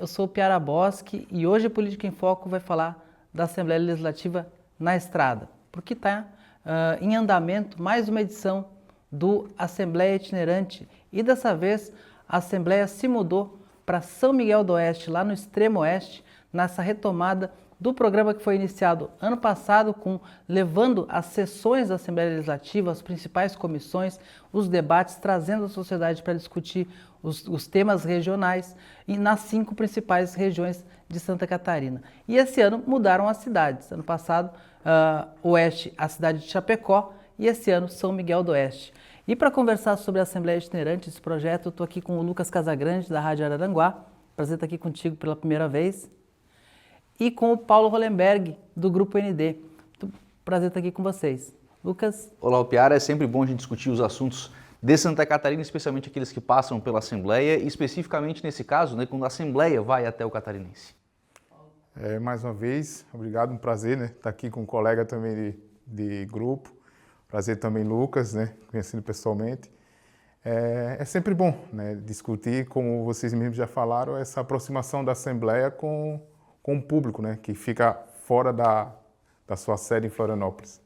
eu sou o Piara Boschi e hoje a Política em Foco vai falar da Assembleia Legislativa na estrada, porque está em andamento mais uma edição do Assembleia Itinerante e dessa vez a Assembleia se mudou para São Miguel do Oeste, lá no extremo oeste, nessa retomada do programa que foi iniciado ano passado, levando as sessões da Assembleia Legislativa, as principais comissões, os debates, trazendo a sociedade para discutir os temas regionais e nas 5 principais regiões de Santa Catarina. E esse ano mudaram as cidades. Ano passado, Oeste, a cidade de Chapecó, e esse ano São Miguel do Oeste. E para conversar sobre a Assembleia Itinerante, esse projeto, eu estou aqui com o Lucas Casagrande, da Rádio Araranguá. Prazer estar aqui contigo pela primeira vez. E com o Paulo Hollenberg, do Grupo ND. Prazer estar aqui com vocês. Lucas? Olá, Piara. É sempre bom a gente discutir os assuntos de Santa Catarina, especialmente aqueles que passam pela Assembleia, e especificamente nesse caso, quando a Assembleia vai até o catarinense. Mais uma vez, obrigado, um prazer estar aqui com um colega também de grupo. Prazer também, Lucas, conhecendo pessoalmente. É sempre bom discutir, como vocês mesmos já falaram, essa aproximação da Assembleia com o público, que fica fora da sua sede em Florianópolis.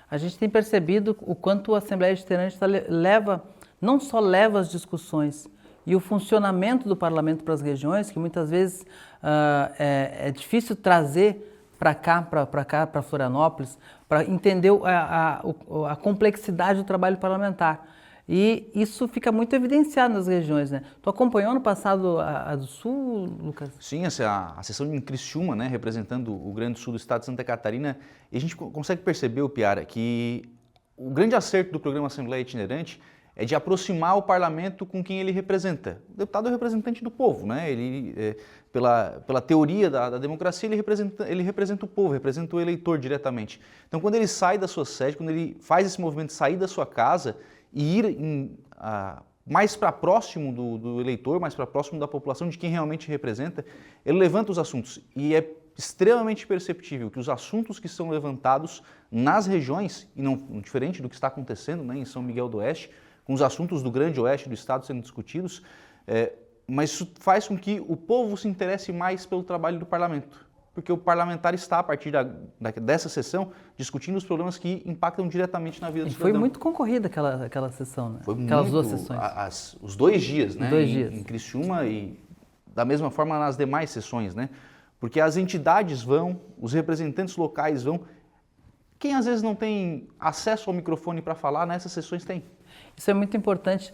A gente tem percebido o quanto a Assembleia Itinerante não só leva as discussões e o funcionamento do parlamento para as regiões, que muitas vezes é difícil trazer para cá, para Florianópolis, para entender a complexidade do trabalho parlamentar. E isso fica muito evidenciado nas regiões, Tu acompanhou ano passado a do Sul, Lucas? Sim, a sessão em Criciúma, representando o Grande Sul do estado de Santa Catarina, e a gente consegue perceber, Piara, que o grande acerto do programa Assembleia Itinerante é de aproximar o parlamento com quem ele representa. O deputado é o representante do povo, Ele, pela teoria da democracia, ele representa o povo, representa o eleitor diretamente. Então, quando ele sai da sua sede, quando ele faz esse movimento de sair da sua casa e ir mais para próximo do eleitor, mais para próximo da população, de quem realmente representa, ele levanta os assuntos. E é extremamente perceptível que os assuntos que são levantados nas regiões, e não diferente do que está acontecendo em São Miguel do Oeste, com os assuntos do Grande Oeste do estado sendo discutidos, mas isso faz com que o povo se interesse mais pelo trabalho do parlamento. Porque o parlamentar está, a partir dessa sessão, discutindo os problemas que impactam diretamente na vida do cidadão. E foi muito concorrida aquela sessão, Foi aquelas muito, 2 sessões. Os 2 dias, em Criciúma e da mesma forma nas demais sessões, Porque as entidades vão, os representantes locais vão. Quem às vezes não tem acesso ao microfone para falar, nessas sessões tem. Isso é muito importante,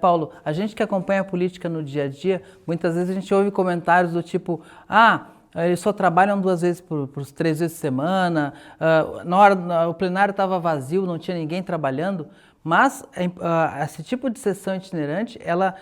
Paulo? A gente que acompanha a política no dia a dia, muitas vezes a gente ouve comentários do tipo, eles só trabalham 2 vezes por 3 vezes por semana, o plenário estava vazio, não tinha ninguém trabalhando, mas esse tipo de sessão itinerante, ela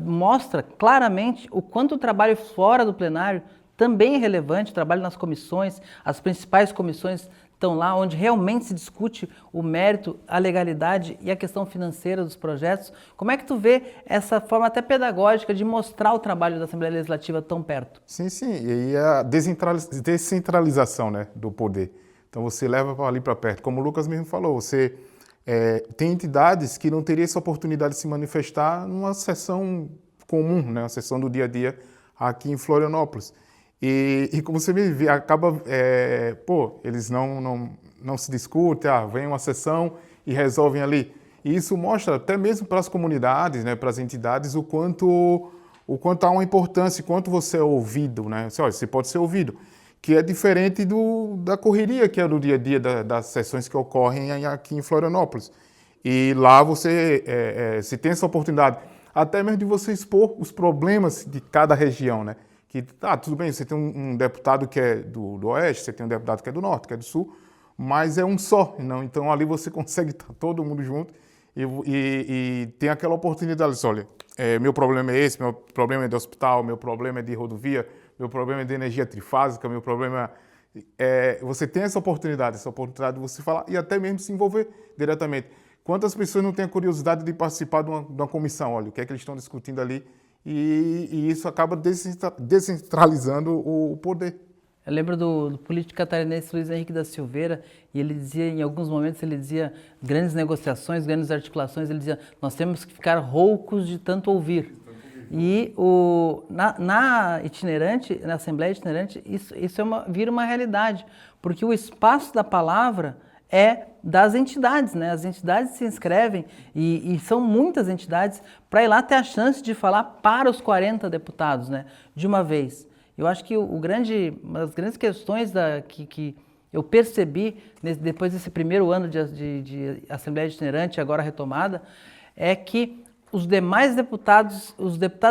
mostra claramente o quanto o trabalho fora do plenário também é relevante, o trabalho nas comissões, as principais comissões estão lá, onde realmente se discute o mérito, a legalidade e a questão financeira dos projetos. Como é que tu vê essa forma até pedagógica de mostrar o trabalho da Assembleia Legislativa tão perto? Sim, e aí a descentralização do poder. Então você leva ali para perto. Como o Lucas mesmo falou, você tem entidades que não teriam essa oportunidade de se manifestar numa sessão comum, uma sessão do dia a dia aqui em Florianópolis. E como você me vê, acaba, eles não se discutem, vem uma sessão e resolvem ali. E isso mostra até mesmo para as comunidades, para as entidades, o quanto há uma importância, o quanto você é ouvido, Você pode ser ouvido, que é diferente da correria que é no dia a dia das sessões que ocorrem aqui em Florianópolis. E lá você se tem essa oportunidade, até mesmo de você expor os problemas de cada região, Que tudo bem, você tem um deputado que é do Oeste, você tem um deputado que é do Norte, que é do Sul, mas é um só, então ali você consegue estar todo mundo junto e tem aquela oportunidade, olha, meu problema é esse, meu problema é de hospital, meu problema é de rodovia, meu problema é de energia trifásica, meu problema você tem essa oportunidade de você falar e até mesmo se envolver diretamente. Quantas pessoas não têm a curiosidade de participar de uma comissão, olha, o que é que eles estão discutindo ali, e isso acaba descentralizando o poder. Eu lembro do político catarinense Luiz Henrique da Silveira, e ele dizia, em alguns momentos, grandes negociações, grandes articulações, ele dizia, nós temos que ficar roucos de tanto ouvir. E na Assembleia Itinerante, isso vira uma realidade, porque o espaço da palavra é das entidades, né? As entidades se inscrevem, e são muitas entidades, para ir lá ter a chance de falar para os 40 deputados, né? De uma vez. Eu acho que uma das grandes questões que eu percebi depois desse primeiro ano de Assembleia Itinerante, agora retomada, é que os deputados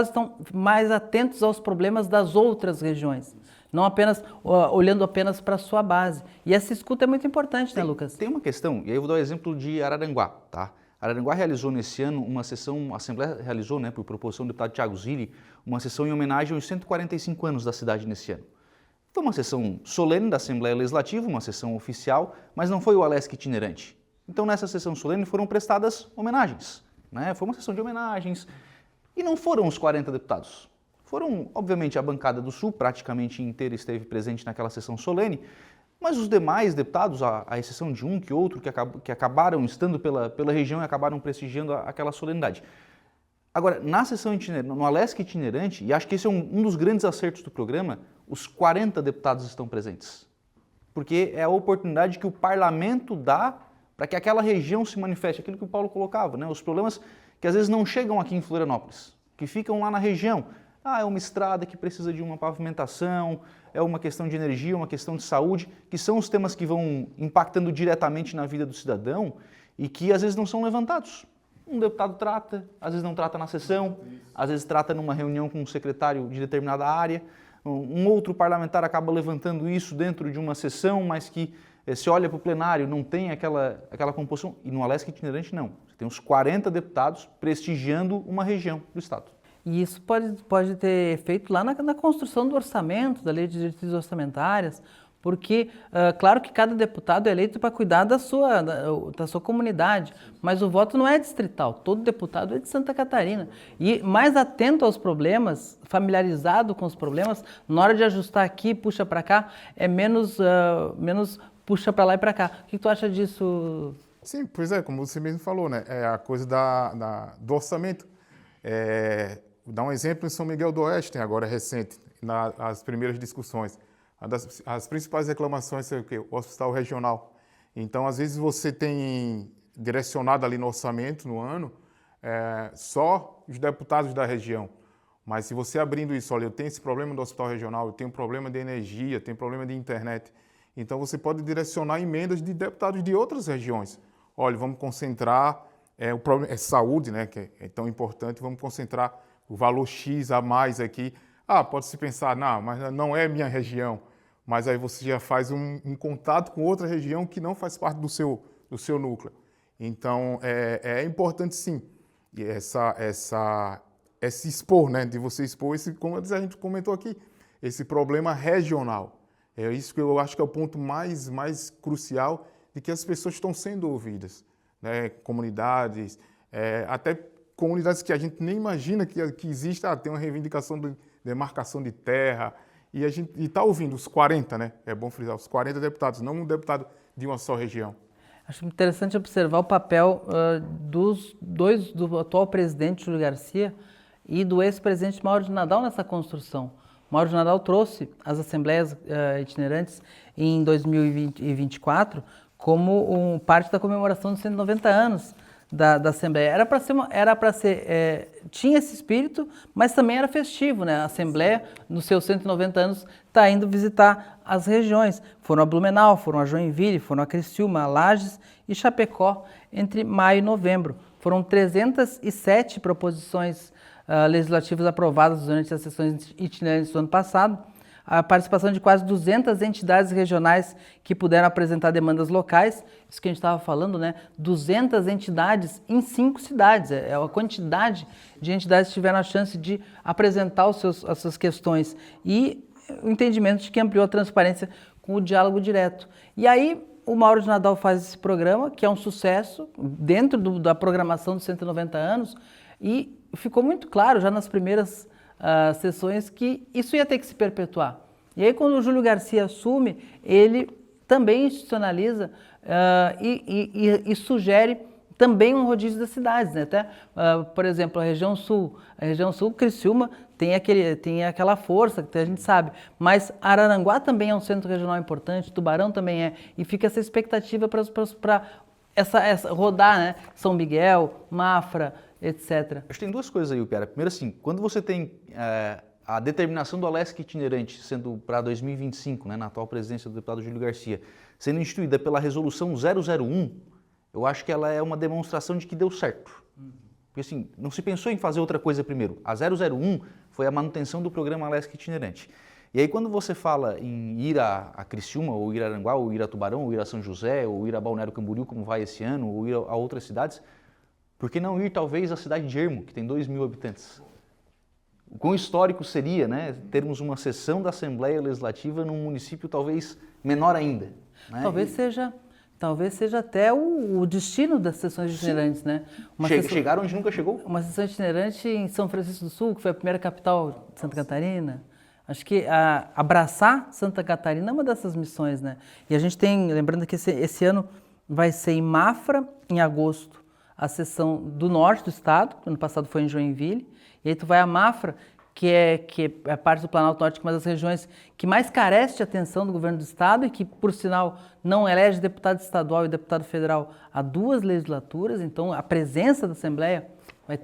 estão mais atentos aos problemas das outras regiões, não apenas olhando apenas para a sua base. E essa escuta é muito importante, né, Lucas? Tem uma questão, e aí eu vou dar o exemplo de Araranguá, tá? Araranguá realizou nesse ano uma sessão, a Assembleia realizou, né, por proposição do deputado Thiago Zilli, uma sessão em homenagem aos 145 anos da cidade nesse ano. Foi uma sessão solene da Assembleia Legislativa, uma sessão oficial, mas não foi o Alesc itinerante. Então, nessa sessão solene foram prestadas homenagens, né? Foi uma sessão de homenagens, e não foram os 40 deputados. Foram, obviamente, a bancada do Sul, praticamente inteira esteve presente naquela sessão solene, mas os demais deputados, à exceção de um que outro, que acabaram estando pela região e acabaram prestigiando aquela solenidade. Agora, na sessão itinerante, no Alesc itinerante, e acho que esse é um dos grandes acertos do programa, os 40 deputados estão presentes. Porque é a oportunidade que o parlamento dá para que aquela região se manifeste, aquilo que o Paulo colocava, né? Os problemas que às vezes não chegam aqui em Florianópolis, que ficam lá na região. É uma estrada que precisa de uma pavimentação, é uma questão de energia, uma questão de saúde, que são os temas que vão impactando diretamente na vida do cidadão e que às vezes não são levantados. Um deputado trata, às vezes não trata na sessão, às vezes trata numa reunião com um secretário de determinada área, um outro parlamentar acaba levantando isso dentro de uma sessão, mas que se olha para o plenário, não tem aquela composição. E no Alesc itinerante não, você tem uns 40 deputados prestigiando uma região do estado. E isso pode ter efeito lá na construção do orçamento, da lei de diretrizes orçamentárias, porque, claro que cada deputado é eleito para cuidar da sua comunidade, mas o voto não é distrital, todo deputado é de Santa Catarina. E mais atento aos problemas, familiarizado com os problemas, na hora de ajustar aqui, puxa para cá, é menos puxa para lá e para cá. O que tu acha disso? Sim, pois é, como você mesmo falou, né? É a coisa do orçamento. Vou dar um exemplo em São Miguel do Oeste, agora recente, nas primeiras discussões. As principais reclamações é o quê? O hospital regional. Então, às vezes, você tem direcionado ali no orçamento, no ano, só os deputados da região. Mas se você abrindo isso, olha, eu tenho esse problema do hospital regional, eu tenho um problema de energia, eu tenho um problema de internet. Então, você pode direcionar emendas de deputados de outras regiões. Olha, vamos concentrar, o problema é saúde, né, que é tão importante, vamos concentrar o valor X a mais aqui. Pode-se pensar, não, mas não é minha região. Mas aí você já faz um contato com outra região que não faz parte do seu núcleo. Então, é importante sim, esse expor, né, de você expor, como a gente comentou aqui, esse problema regional. É isso que eu acho que é o ponto mais crucial de que as pessoas estão sendo ouvidas, né? Comunidades, até comunidades que a gente nem imagina que exista, tem uma reivindicação de demarcação de terra, e a gente está ouvindo os 40, né? É bom frisar, os 40 deputados, não um deputado de uma só região. Acho interessante observar o papel do atual presidente Júlio Garcia e do ex-presidente Mauro de Nadal nessa construção. Mauro de Nadal trouxe as assembleias itinerantes em 2024 como parte da comemoração dos 190 anos da Assembleia. Tinha esse espírito, mas também era festivo, né? A Assembleia, nos seus 190 anos, está indo visitar as regiões. Foram a Blumenau, foram a Joinville, foram a Criciúma, a Lages e Chapecó entre maio e novembro. Foram 307 proposições legislativas aprovadas durante as sessões itinerantes do ano passado, a participação de quase 200 entidades regionais que puderam apresentar demandas locais, isso que a gente estava falando, né? 200 entidades em 5 cidades, é a quantidade de entidades que tiveram a chance de apresentar as suas questões e o entendimento de que ampliou a transparência com o diálogo direto. E aí o Mauro de Nadal faz esse programa, que é um sucesso dentro da programação dos 190 anos, e ficou muito claro já nas primeiras sessões que isso ia ter que se perpetuar. E aí quando o Júlio Garcia assume, ele também institucionaliza e sugere também um rodízio das cidades, né? Até, por exemplo, a região sul, Criciúma, tem aquela força que a gente sabe, mas Araranguá também é um centro regional importante, Tubarão também é, e fica essa expectativa para rodar, né? São Miguel, Mafra, etc. Acho que tem duas coisas aí, Piara. Primeiro, assim, quando você tem a determinação do Alesc itinerante sendo para 2025, né, na atual presidência do deputado Júlio Garcia, sendo instituída pela resolução 001, eu acho que ela é uma demonstração de que deu certo. Porque assim, não se pensou em fazer outra coisa primeiro. A 001 foi a manutenção do programa Alesc itinerante. E aí quando você fala em ir a Criciúma, ou ir a Aranguá, ou ir a Tubarão, ou ir a São José, ou ir a Balneário Camboriú, como vai esse ano, ou ir a outras cidades, por que não ir talvez à cidade de Ermo, que tem 2.000 habitantes? O quão histórico seria, né, termos uma sessão da Assembleia Legislativa num município talvez menor ainda? Né? Talvez seja até o destino das sessões itinerantes, né? Chegaram onde nunca chegou? Uma sessão itinerante em São Francisco do Sul, que foi a primeira capital de Santa Catarina. Acho que abraçar Santa Catarina é uma dessas missões, né? E a gente tem, lembrando que esse ano vai ser em Mafra, em agosto, a sessão do norte do estado, ano passado foi em Joinville, e aí tu vai a Mafra, que é parte do Planalto Norte, uma das regiões que mais carece de atenção do governo do estado e que, por sinal, não elege deputado estadual e deputado federal há 2 legislaturas, então a presença da Assembleia vai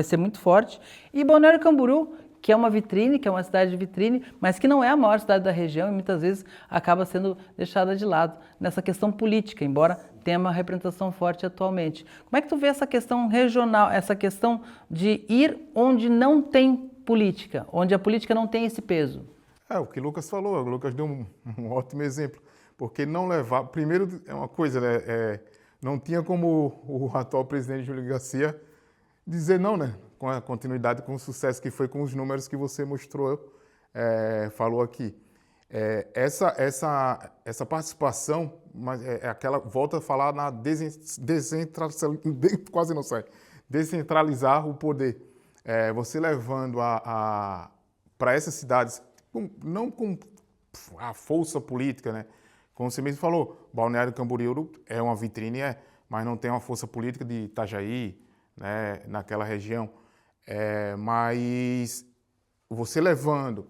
ser muito forte. E Balneário Camboriú, que é uma vitrine, que é uma cidade de vitrine, mas que não é a maior cidade da região e muitas vezes acaba sendo deixada de lado nessa questão política, embora tenha uma representação forte atualmente. Como é que tu vê essa questão regional, essa questão de ir onde não tem política, onde a política não tem esse peso? O que o Lucas falou, o Lucas deu um ótimo exemplo, porque não levar, primeiro é uma coisa, né, não tinha como o atual presidente Júlio Garcia dizer não, né, com a continuidade, com o sucesso que foi com os números que você mostrou, falou aqui. Essa participação, mas aquela, volta a falar na quase não sai, descentralizar o poder. Você levando para essas cidades, não com a força política, né? Como você mesmo falou, Balneário Camboriú é uma vitrine, mas não tem uma força política de Itajaí, né, naquela região. Mas você levando,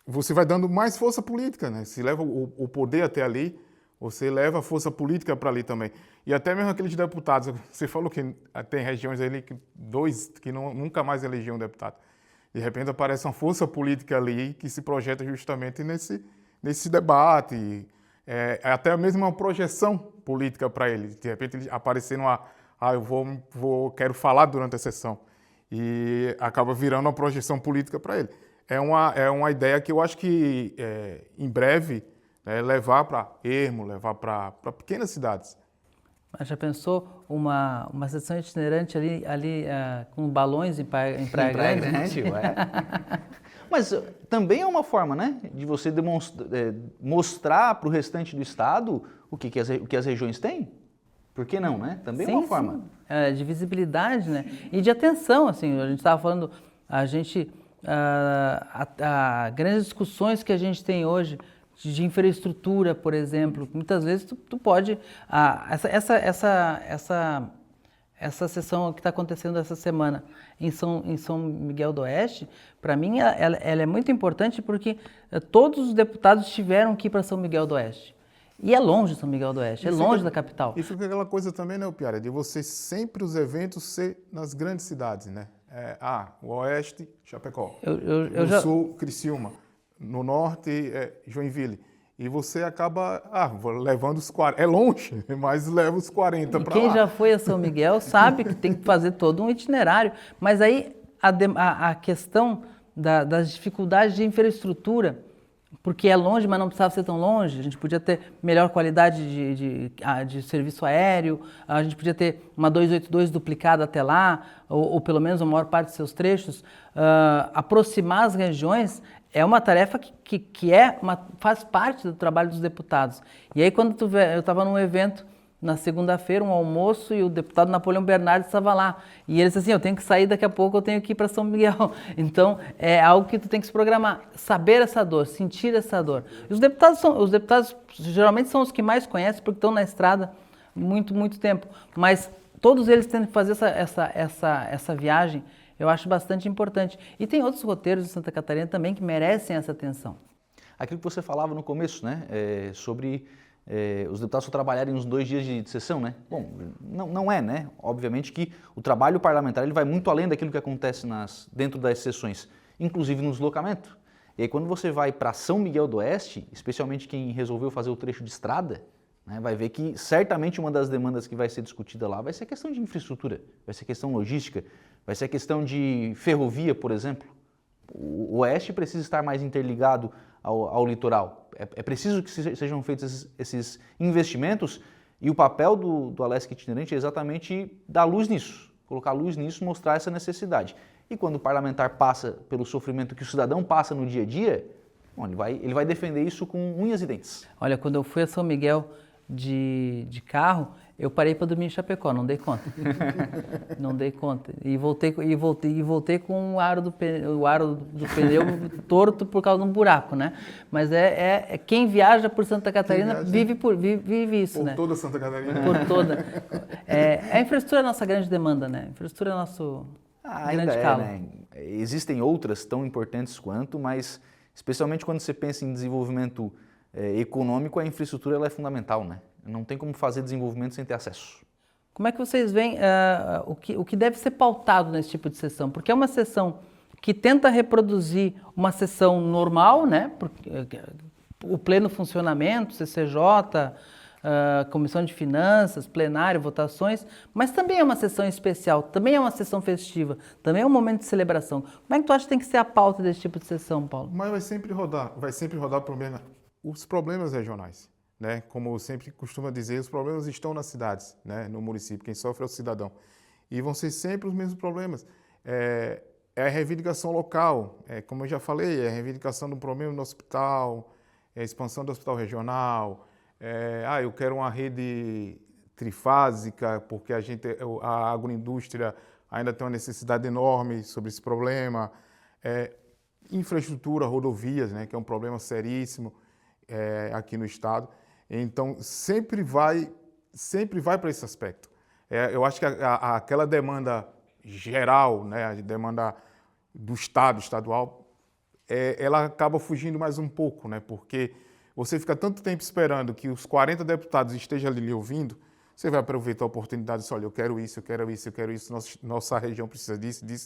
você vai dando mais força política, né? Se leva o poder até ali, você leva a força política para ali também. E até mesmo aqueles deputados, você falou que tem regiões ali, que nunca mais elegiam um deputado. De repente aparece uma força política ali que se projeta justamente nesse debate, até mesmo uma projeção política para ele. De repente ele aparecendo eu quero falar durante a sessão. E acaba virando uma projeção política para ele. É uma ideia que eu acho que em breve levar para Ermo, levar para pequenas cidades. Mas já pensou uma sessão itinerante ali com balões em Praia Grande? Mas também é uma forma, né, de você mostrar para o restante do estado o que as regiões têm. Por que não, né? Também é uma forma. De visibilidade, né? E de atenção, assim, a gente estava falando, grandes discussões que a gente tem hoje de infraestrutura, por exemplo, muitas vezes tu pode, essa sessão que está acontecendo essa semana em São Miguel do Oeste, para mim ela é muito importante porque todos os deputados tiveram que ir para São Miguel do Oeste. E é longe São Miguel do Oeste, longe da capital. E fica aquela coisa também, né, Piara, de você sempre os eventos ser nas grandes cidades, né? O Oeste, Chapecó. No Sul, Criciúma. No Norte, Joinville. E você acaba levando os 40. É longe, mas leva os 40 para lá. Quem já foi a São Miguel sabe que tem que fazer todo um itinerário. Mas aí a questão das dificuldades de infraestrutura, porque é longe, mas não precisava ser tão longe. A gente podia ter melhor qualidade de serviço aéreo, a gente podia ter uma 282 duplicada até lá, ou pelo menos a maior parte dos seus trechos. Aproximar as regiões é uma tarefa que faz parte do trabalho dos deputados. E aí, quando eu estava num evento na segunda-feira, um almoço, e o deputado Napoleão Bernardes estava lá. E ele disse assim, eu tenho que sair daqui a pouco, eu tenho que ir para São Miguel. Então, é algo que tu tem que se programar. Saber essa dor, sentir essa dor. E os deputados geralmente são os que mais conhecem, porque estão na estrada muito, muito tempo. Mas todos eles tendo que fazer essa viagem, eu acho bastante importante. E tem outros roteiros de Santa Catarina também que merecem essa atenção. Aquilo que você falava no começo, né, sobre os deputados só trabalharem uns 2 dias de sessão, né? Bom, não é, né? Obviamente que o trabalho parlamentar ele vai muito além daquilo que acontece dentro das sessões, inclusive no deslocamento. E aí quando você vai para São Miguel do Oeste, especialmente quem resolveu fazer o trecho de estrada, né, vai ver que certamente uma das demandas que vai ser discutida lá vai ser a questão de infraestrutura, vai ser a questão logística, vai ser a questão de ferrovia, por exemplo. O Oeste precisa estar mais interligado ao litoral. É preciso que sejam feitos esses investimentos e o papel do Alesc itinerante é exatamente dar luz nisso, colocar luz nisso, mostrar essa necessidade. E quando o parlamentar passa pelo sofrimento que o cidadão passa no dia a dia, bom, ele vai defender isso com unhas e dentes. Olha, quando eu fui a São Miguel de carro, eu parei para dormir em Chapecó, não dei conta. Não dei conta. E voltei com o aro do pneu torto por causa de um buraco, né? Mas quem viaja por Santa Catarina vive isso, né? Por toda Santa Catarina. Por toda. A infraestrutura é a nossa grande demanda, né? A infraestrutura é o nosso grande calo. Né? Existem outras tão importantes quanto, mas especialmente quando você pensa em desenvolvimento econômico, a infraestrutura ela é fundamental, né? Não tem como fazer desenvolvimento sem ter acesso. Como é que vocês veem o que deve ser pautado nesse tipo de sessão? Porque é uma sessão que tenta reproduzir uma sessão normal, né? O pleno funcionamento, CCJ, Comissão de Finanças, plenário, votações, mas também é uma sessão especial, também é uma sessão festiva, também é um momento de celebração. Como é que tu acha que tem que ser a pauta desse tipo de sessão, Paulo? Mas vai sempre rodar os problemas regionais, né? Como eu sempre costumo dizer, os problemas estão nas cidades, né? No município, quem sofre é o cidadão. E vão ser sempre os mesmos problemas. É a reivindicação local, como eu já falei, é a reivindicação do problema no hospital, é a expansão do hospital regional, eu quero uma rede trifásica, porque a agroindústria ainda tem uma necessidade enorme sobre esse problema. Infraestrutura, rodovias, né, que é um problema seríssimo aqui no estado. Então, sempre vai para esse aspecto. Eu acho que aquela demanda geral, né, a demanda do estado, estadual, ela acaba fugindo mais um pouco, né, porque você fica tanto tempo esperando que os 40 deputados estejam ali lhe ouvindo, você vai aproveitar a oportunidade e dizer, olha, eu quero isso, nossa região precisa disso.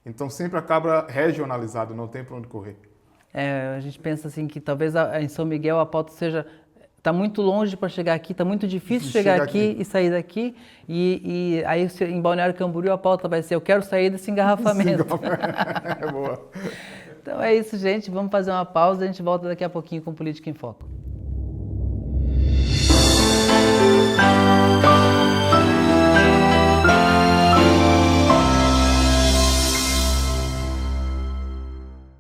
Então, sempre acaba regionalizado, não tem para onde correr. A gente pensa assim que talvez em São Miguel a pauta está muito longe para chegar aqui, está muito difícil chegar aqui e sair daqui, e aí em Balneário Camboriú a pauta vai ser, eu quero sair desse engarrafamento. É boa. Então é isso, gente, vamos fazer uma pausa, a gente volta daqui a pouquinho com Política em Foco.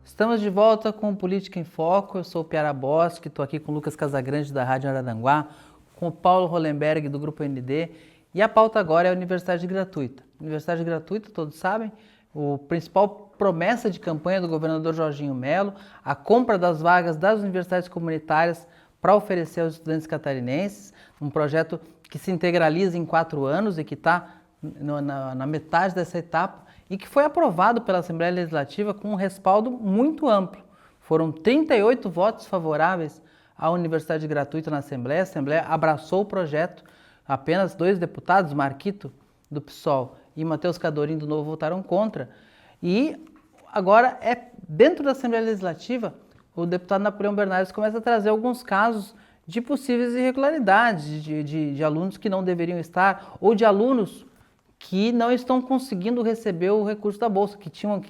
Estamos de volta com Política em Foco. Eu sou o Piara Bosque, estou aqui com o Lucas Casagrande da Rádio Araranguá, com o Paulo Hollenberg do Grupo ND, e a pauta agora é a Universidade Gratuita. Universidade Gratuita, todos sabem, a principal promessa de campanha do governador Jorginho Melo, a compra das vagas das universidades comunitárias para oferecer aos estudantes catarinenses, um projeto que se integraliza em 4 anos e que está na metade dessa etapa, e que foi aprovado pela Assembleia Legislativa com um respaldo muito amplo. Foram 38 votos favoráveis à Universidade Gratuita na Assembleia. A Assembleia abraçou o projeto, apenas 2 deputados, Marquito, do PSOL, e Matheus Cadorim, do Novo, votaram contra. E agora, dentro da Assembleia Legislativa, o deputado Napoleão Bernardes começa a trazer alguns casos de possíveis irregularidades, de alunos que não deveriam estar, ou de alunos que não estão conseguindo receber o recurso da Bolsa, que tinham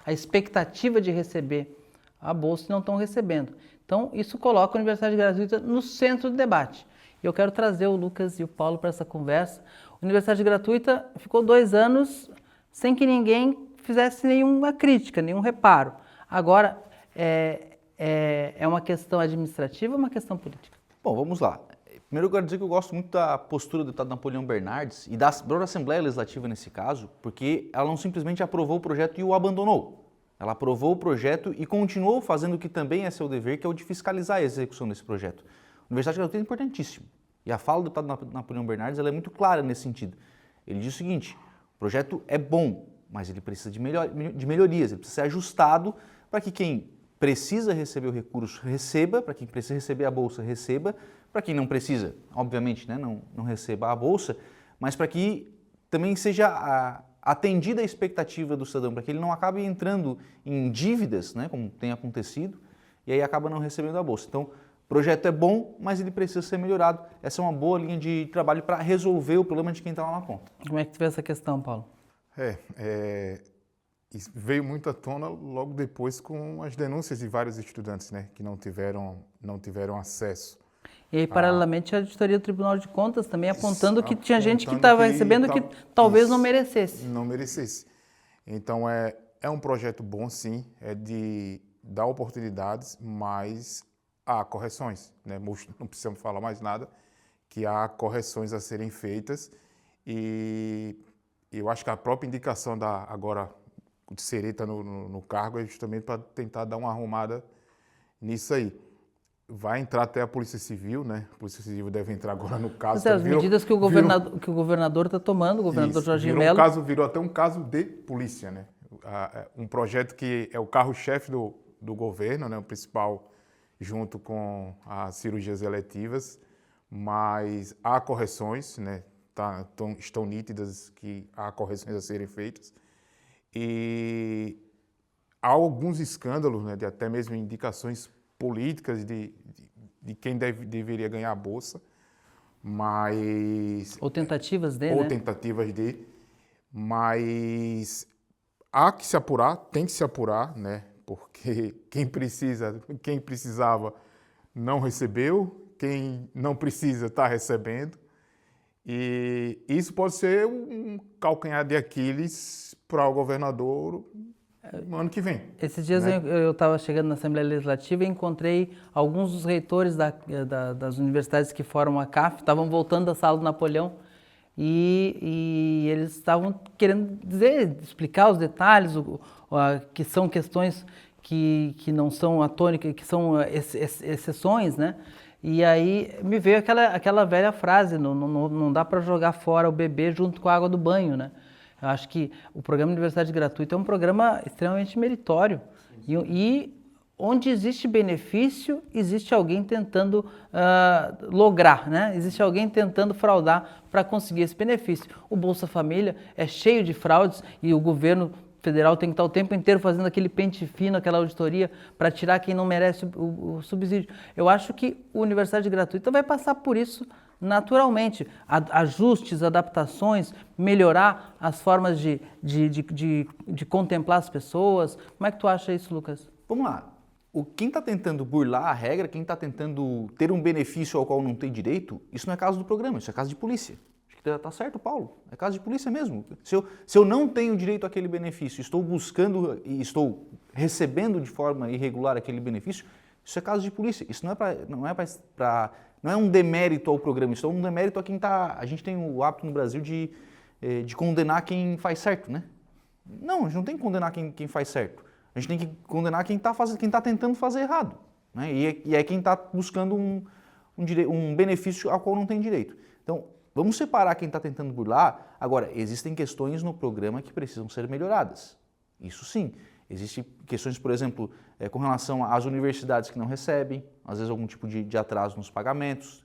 a expectativa de receber a Bolsa e não estão recebendo. Então, isso coloca a Universidade Gratuita no centro do debate. E eu quero trazer o Lucas e o Paulo para essa conversa. A Universidade Gratuita ficou 2 anos sem que ninguém fizesse nenhuma crítica, nenhum reparo. Agora, é uma questão administrativa ou uma questão política? Bom, vamos lá. Primeiro eu quero dizer que eu gosto muito da postura do deputado Napoleão Bernardes e da própria Assembleia Legislativa nesse caso, porque ela não simplesmente aprovou o projeto e o abandonou. Ela aprovou o projeto e continuou fazendo o que também é seu dever, que é o de fiscalizar a execução desse projeto. A Universidade Gratuita é importantíssimo. E a fala do deputado Napoleão Bernardes ela é muito clara nesse sentido. Ele diz o seguinte: o projeto é bom, mas ele precisa de melhorias, ele precisa ser ajustado para que quem precisa receber o recurso receba, para quem precisa receber a bolsa receba, para quem não precisa, obviamente, né, não receba a bolsa, mas para que também seja atendida a expectativa do cidadão, para que ele não acabe entrando em dívidas, né, como tem acontecido, e aí acaba não recebendo a bolsa. Então, o projeto é bom, mas ele precisa ser melhorado. Essa é uma boa linha de trabalho para resolver o problema de quem está lá na ponta. Como é que tu vê essa questão, Paulo? Isso veio muito à tona logo depois com as denúncias de vários estudantes, né, que não tiveram acesso. E aí, paralelamente, a auditoria do Tribunal de Contas também apontando que tinha gente que estava recebendo que talvez não merecesse. Não merecesse. Então, é um projeto bom, sim, é de dar oportunidades, mas há correções, né? Não precisamos falar mais nada, que há correções a serem feitas e eu acho que a própria indicação agora de Sereta no cargo é justamente para tentar dar uma arrumada nisso aí. Vai entrar até a Polícia Civil, né? A Polícia Civil deve entrar agora no caso. As medidas que o governador está tomando, o governador Jorginho Mello. Virou até um caso de polícia, né? Um projeto que é o carro-chefe do governo, né? O principal, junto com as cirurgias eletivas, mas há correções, né? Estão nítidas que há correções a serem feitas. E há alguns escândalos, né? De até mesmo indicações políticas de quem deveria ganhar a bolsa, mas... Ou tentativas mas há que se apurar, tem que se apurar, né? Porque quem precisava não recebeu, quem não precisa está recebendo, e isso pode ser um calcanhar de Aquiles para o governador no ano que vem. Esses dias, né? Eu estava chegando na Assembleia Legislativa e encontrei alguns dos reitores das universidades que formam a CAF, estavam voltando da sala do Napoleão e eles estavam querendo explicar os detalhes, que são questões que não são atônicas, que são exceções, né? E aí me veio aquela velha frase, não dá para jogar fora o bebê junto com a água do banho, né? Eu acho que o programa Universidade Gratuita é um programa extremamente meritório e onde existe benefício, existe alguém tentando lograr, né? Existe alguém tentando fraudar para conseguir esse benefício. O Bolsa Família é cheio de fraudes e o governo federal tem que estar o tempo inteiro fazendo aquele pente fino, aquela auditoria para tirar quem não merece o subsídio. Eu acho que a Universidade Gratuita vai passar por isso naturalmente, ajustes, adaptações, melhorar as formas de contemplar as pessoas. Como é que tu acha isso, Lucas? Vamos lá. Quem está tentando burlar a regra, quem está tentando ter um benefício ao qual não tem direito, isso não é caso do programa, isso é caso de polícia. Acho que está certo, Paulo. É caso de polícia mesmo. Se eu não tenho direito àquele benefício, estou buscando e estou recebendo de forma irregular aquele benefício, isso é caso de polícia. Isso não é um demérito ao programa, isso é um demérito a quem está... A gente tem o hábito no Brasil de condenar quem faz certo, né? Não, a gente não tem que condenar quem faz certo. A gente tem que condenar quem está tentando fazer errado, né? E é quem está buscando um benefício ao qual não tem direito. Então, vamos separar quem está tentando burlar. Agora, existem questões no programa que precisam ser melhoradas. Isso sim. Existem questões, por exemplo, com relação às universidades que não recebem, às vezes algum tipo de atraso nos pagamentos.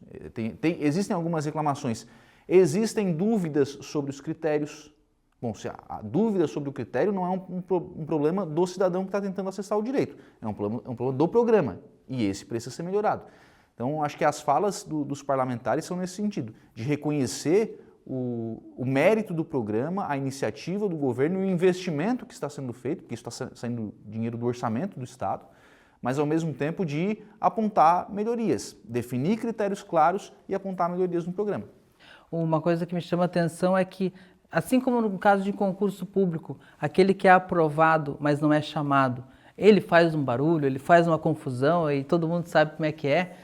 Existem algumas reclamações. Existem dúvidas sobre os critérios. Bom, se a dúvida sobre o critério não é um problema do cidadão que está tentando acessar o direito, é um problema do programa, e esse precisa ser melhorado. Então, acho que as falas dos parlamentares são nesse sentido, de reconhecer o mérito do programa, a iniciativa do governo e o investimento que está sendo feito, porque isso está saindo dinheiro do orçamento do Estado, mas ao mesmo tempo de apontar melhorias, definir critérios claros e apontar melhorias no programa. Uma coisa que me chama a atenção é que, assim como no caso de concurso público, aquele que é aprovado, mas não é chamado, ele faz um barulho, ele faz uma confusão e todo mundo sabe como é que é.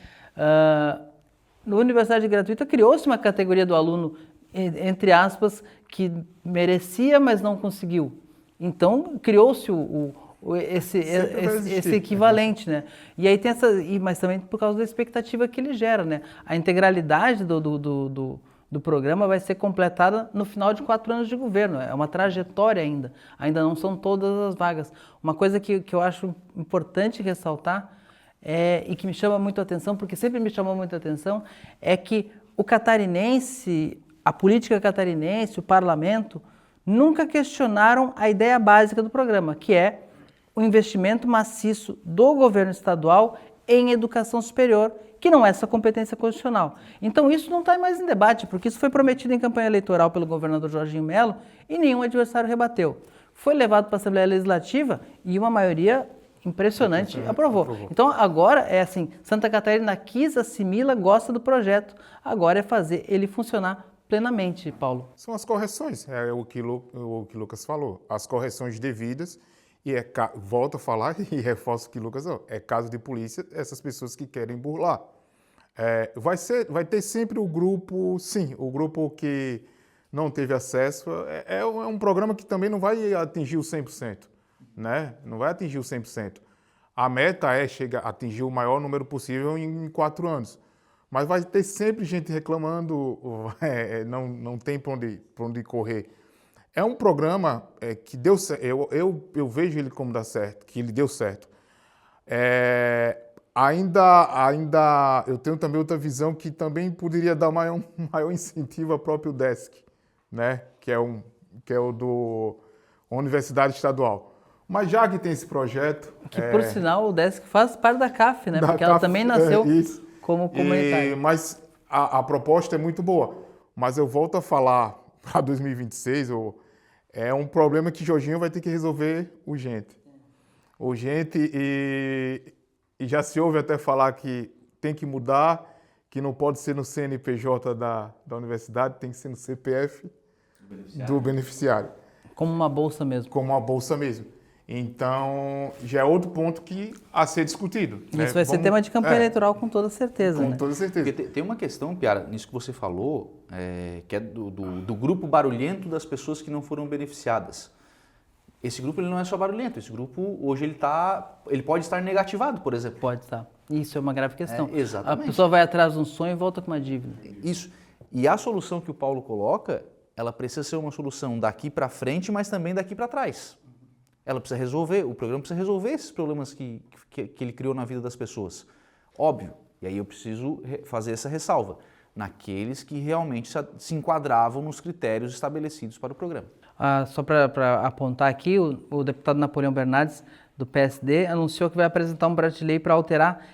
Na Universidade Gratuita criou-se uma categoria do aluno, entre aspas, que merecia, mas não conseguiu. Então, criou-se o esse equivalente, né? E aí tem mas também por causa da expectativa que ele gera, né? A integralidade do programa vai ser completada no final de 4 anos de governo. É uma trajetória ainda não são todas as vagas. Uma coisa que eu acho importante ressaltar e que me chama muito a atenção, porque sempre me chamou muito a atenção, é que o catarinense, a política catarinense, o parlamento, nunca questionaram a ideia básica do programa, que é o investimento maciço do governo estadual em educação superior, que não é essa competência constitucional. Então isso não está mais em debate, porque isso foi prometido em campanha eleitoral pelo governador Jorginho Melo e nenhum adversário rebateu. Foi levado para a Assembleia Legislativa e uma maioria impressionante aprovou. Então agora é assim, Santa Catarina quis, assimila, gosta do projeto, agora é fazer ele funcionar plenamente, Paulo. São as correções, é o que Lucas falou, as correções devidas. E volto a falar e reforço o que o Lucas falou, é caso de polícia, essas pessoas que querem burlar. Vai ter sempre o grupo, sim, o grupo que não teve acesso. É um programa que também não vai atingir o 100%, né? Não vai atingir o 100%. A meta é atingir o maior número possível em 4 anos. Mas vai ter sempre gente reclamando, não tem para onde correr. É um programa que deu certo, eu vejo ele como dar certo, que ele deu certo. Ainda eu tenho também outra visão que também poderia dar um maior incentivo ao próprio DESC, né? que é o do Universidade Estadual. Mas já que tem esse projeto... Que, por sinal, o DESC faz parte da CAF, né? Porque ela também nasceu como comunitária. Mas a proposta é muito boa. Mas eu volto a falar para 2026, é um problema que Jorginho vai ter que resolver urgente. Urgente e já se ouve até falar que tem que mudar, que não pode ser no CNPJ da universidade, tem que ser no CPF do beneficiário. Como uma bolsa mesmo. Como uma bolsa mesmo. Então, já é outro ponto a ser discutido. Isso vai ser tema de campanha eleitoral com toda certeza. Com toda certeza. Porque tem uma questão, Piara, nisso que você falou, que é do grupo barulhento das pessoas que não foram beneficiadas. Esse grupo ele não é só barulhento, esse grupo hoje ele pode estar negativado, por exemplo. Pode estar. Isso é uma grave questão. Exatamente. A pessoa vai atrás de um sonho e volta com uma dívida. Isso. E a solução que o Paulo coloca, ela precisa ser uma solução daqui para frente, mas também daqui para trás. Ela precisa resolver, o programa precisa resolver esses problemas que ele criou na vida das pessoas. Óbvio, e aí eu preciso fazer essa ressalva, naqueles que realmente se enquadravam nos critérios estabelecidos para o programa. Só para apontar aqui, o deputado Napoleão Bernardes, do PSD, anunciou que vai apresentar um projeto de lei para alterar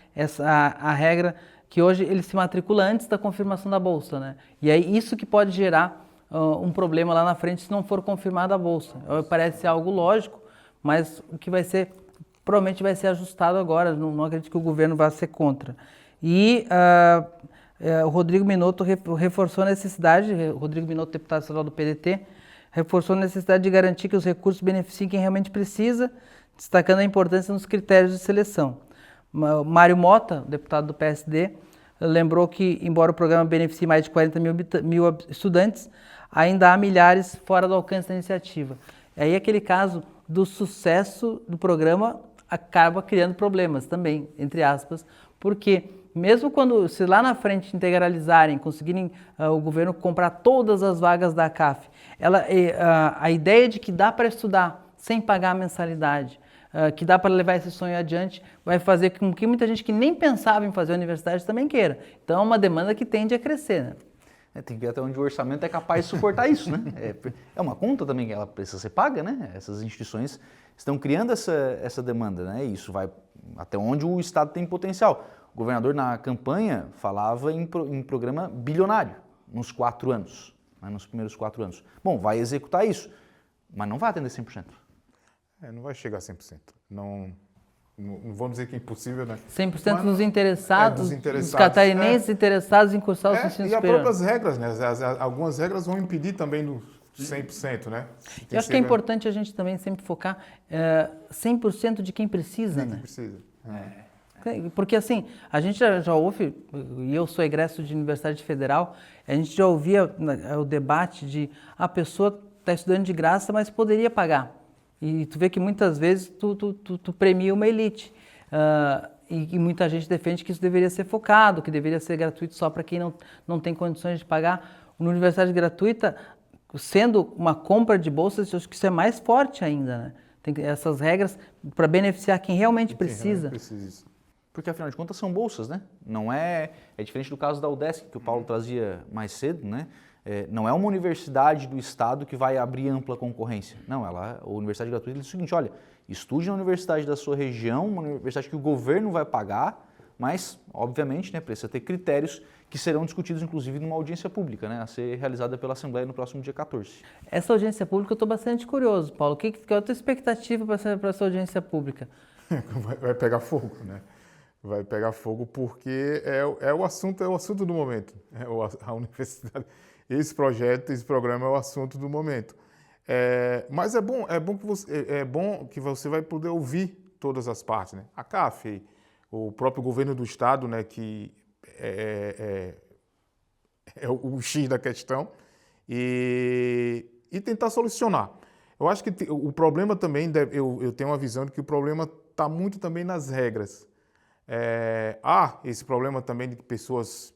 a regra que hoje ele se matricula antes da confirmação da Bolsa, né? E aí isso que pode gerar um problema lá na frente se não for confirmada a Bolsa. Parece algo lógico, mas o que provavelmente vai ser ajustado agora, não acredito que o governo vá ser contra. E o Rodrigo Minotto reforçou a necessidade, Rodrigo Minotto, deputado estadual do PDT, reforçou a necessidade de garantir que os recursos beneficiem quem realmente precisa, destacando a importância nos critérios de seleção. Mário Mota, deputado do PSD, lembrou que, embora o programa beneficie mais de 40 mil estudantes, ainda há milhares fora do alcance da iniciativa. E aí aquele caso do sucesso do programa acaba criando problemas também, entre aspas, porque mesmo se lá na frente integralizarem, conseguirem o governo comprar todas as vagas da CAF, a ideia de que dá para estudar sem pagar a mensalidade, que dá para levar esse sonho adiante, vai fazer com que muita gente que nem pensava em fazer a universidade também queira. Então é uma demanda que tende a crescer, né? Tem que ver até onde o orçamento é capaz de suportar isso, né? É uma conta também que ela precisa ser paga, né? Essas instituições estão criando essa demanda, né? E isso vai até onde o Estado tem potencial. O governador, na campanha, falava em programa bilionário nos 4 anos, né? Nos primeiros 4 anos. Bom, vai executar isso, mas não vai atender 100%. Não vai chegar a 100%. Não vamos dizer que é impossível, né? 100% dos interessados, dos catarinenses interessados em cursar o ensino superior. E as próprias regras, né? Algumas regras vão impedir também no 100%, né? Eu acho que é importante a gente também sempre focar 100% de quem precisa, né? Precisa. Porque assim, a gente já ouve, e eu sou egresso de Universidade Federal, a gente já ouvia o debate de a pessoa está estudando de graça, mas poderia pagar. E tu vê que muitas vezes tu premia uma elite. E muita gente defende que isso deveria ser focado, que deveria ser gratuito só para quem não tem condições de pagar. Uma universidade gratuita, sendo uma compra de bolsas, eu acho que isso é mais forte ainda, né? Tem essas regras para beneficiar quem realmente precisa. Porque, afinal de contas, são bolsas, né? Não é diferente do caso da UDESC, que o Paulo trazia mais cedo, né? Não é uma universidade do Estado que vai abrir ampla concorrência. Não, a universidade gratuita diz o seguinte, olha, estude na universidade da sua região, uma universidade que o governo vai pagar, mas, obviamente, né, precisa ter critérios que serão discutidos, inclusive, numa audiência pública, né, a ser realizada pela Assembleia no próximo dia 14. Essa audiência pública eu estou bastante curioso, Paulo. Qual é a tua expectativa para essa audiência pública? Vai pegar fogo, né? Vai pegar fogo porque é o assunto do momento. A universidade, esse projeto, esse programa é o assunto do momento. Mas é bom que você vai poder ouvir todas as partes, né? A CAF, o próprio governo do estado, né, que é o X da questão, e tentar solucionar. Eu acho que o problema também, eu tenho uma visão de que o problema está muito também nas regras. Há esse problema também de que pessoas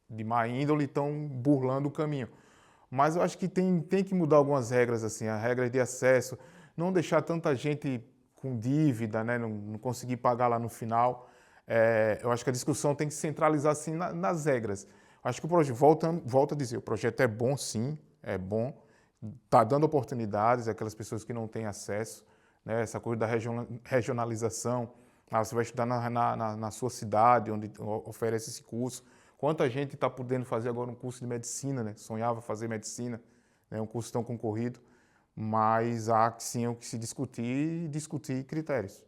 de má índole estão burlando o caminho. Mas eu acho que tem que mudar algumas regras, assim, a regra de acesso, não deixar tanta gente com dívida, né, não conseguir pagar lá no final. Eu acho que a discussão tem que se centralizar assim, nas regras. Acho que o projeto, volto a dizer, o projeto é bom sim, é bom, está dando oportunidades àquelas pessoas que não têm acesso, né, essa coisa da regionalização, você vai estudar na sua cidade, onde oferece esse curso. Quanta gente está podendo fazer agora um curso de medicina, né? Sonhava fazer medicina, né? Um curso tão concorrido, mas há sim o que se discutir critérios.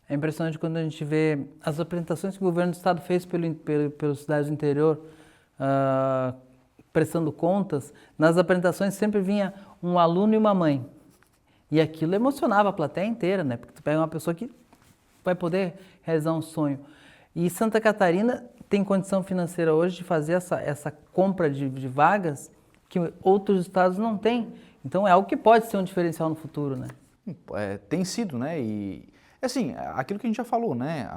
É impressionante quando a gente vê as apresentações que o governo do estado fez pelas cidades do interior, prestando contas. Nas apresentações sempre vinha um aluno e uma mãe. E aquilo emocionava a plateia inteira, né? Porque tu pega uma pessoa que vai poder realizar um sonho. E Santa Catarina tem condição financeira hoje de fazer essa compra de vagas que outros estados não têm. Então é algo que pode ser um diferencial no futuro, né? Tem sido, né? E assim, aquilo que a gente já falou, né?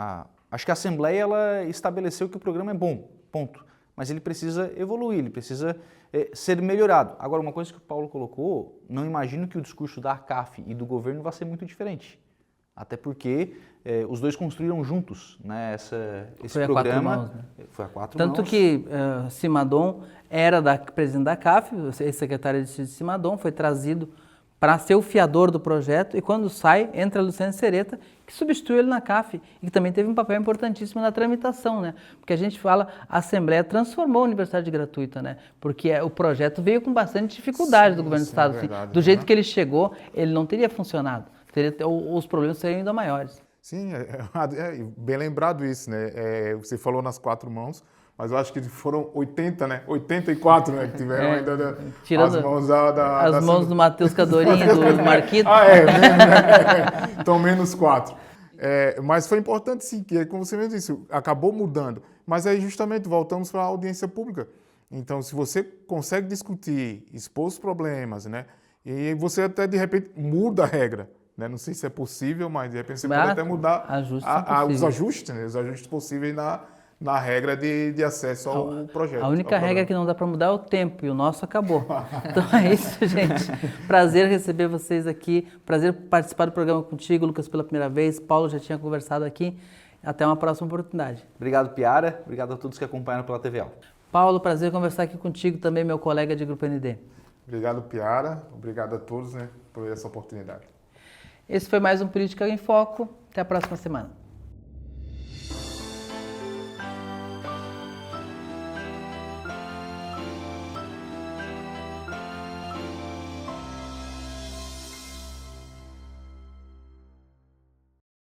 Acho que a Assembleia ela estabeleceu que o programa é bom, ponto. Mas ele precisa evoluir, ele precisa ser melhorado. Agora, uma coisa que o Paulo colocou, não imagino que o discurso da CAF e do governo vá ser muito diferente. Até porque os dois construíram juntos, né, esse foi programa. A 4 mãos, né? Foi a 4 Tanto mãos. que Simadon era presidente da CAF, ex-secretário de Simadon, foi trazido para ser o fiador do projeto, e quando sai, entra a Luciana Sereta, que substitui ele na CAF, e que também teve um papel importantíssimo na tramitação, né? Porque a gente fala, a Assembleia transformou a universidade gratuita, né? Porque o projeto veio com bastante dificuldade do governo do Estado. Verdade, do jeito que ele chegou, ele não teria funcionado. Os problemas seriam ainda maiores. Sim, bem lembrado isso, né? Você falou nas 4 mãos, mas eu acho que foram 80, né? 84, né? Que tiveram ainda tirando as mãos as mãos do Matheus Cadorinho e do Marquito. Então menos 4. Mas foi importante sim, que como você mesmo disse, acabou mudando. Mas aí justamente voltamos para a audiência pública. Então, se você consegue discutir, expor os problemas, né? E você até de repente muda a regra. Né? Não sei se é possível, mas de repente você pode até mudar os ajustes, né? Os ajustes possíveis na regra de acesso ao projeto. A única regra que não dá para mudar é o tempo, e o nosso acabou. Então é isso, gente. Prazer receber vocês aqui, prazer participar do programa contigo, Lucas, pela primeira vez. Paulo já tinha conversado aqui. Até uma próxima oportunidade. Obrigado, Piara. Obrigado a todos que acompanharam pela TV Al. Paulo, prazer conversar aqui contigo também, meu colega de Grupo ND. Obrigado, Piara. Obrigado a todos, né, por essa oportunidade. Esse foi mais um Política em Foco. Até a próxima semana.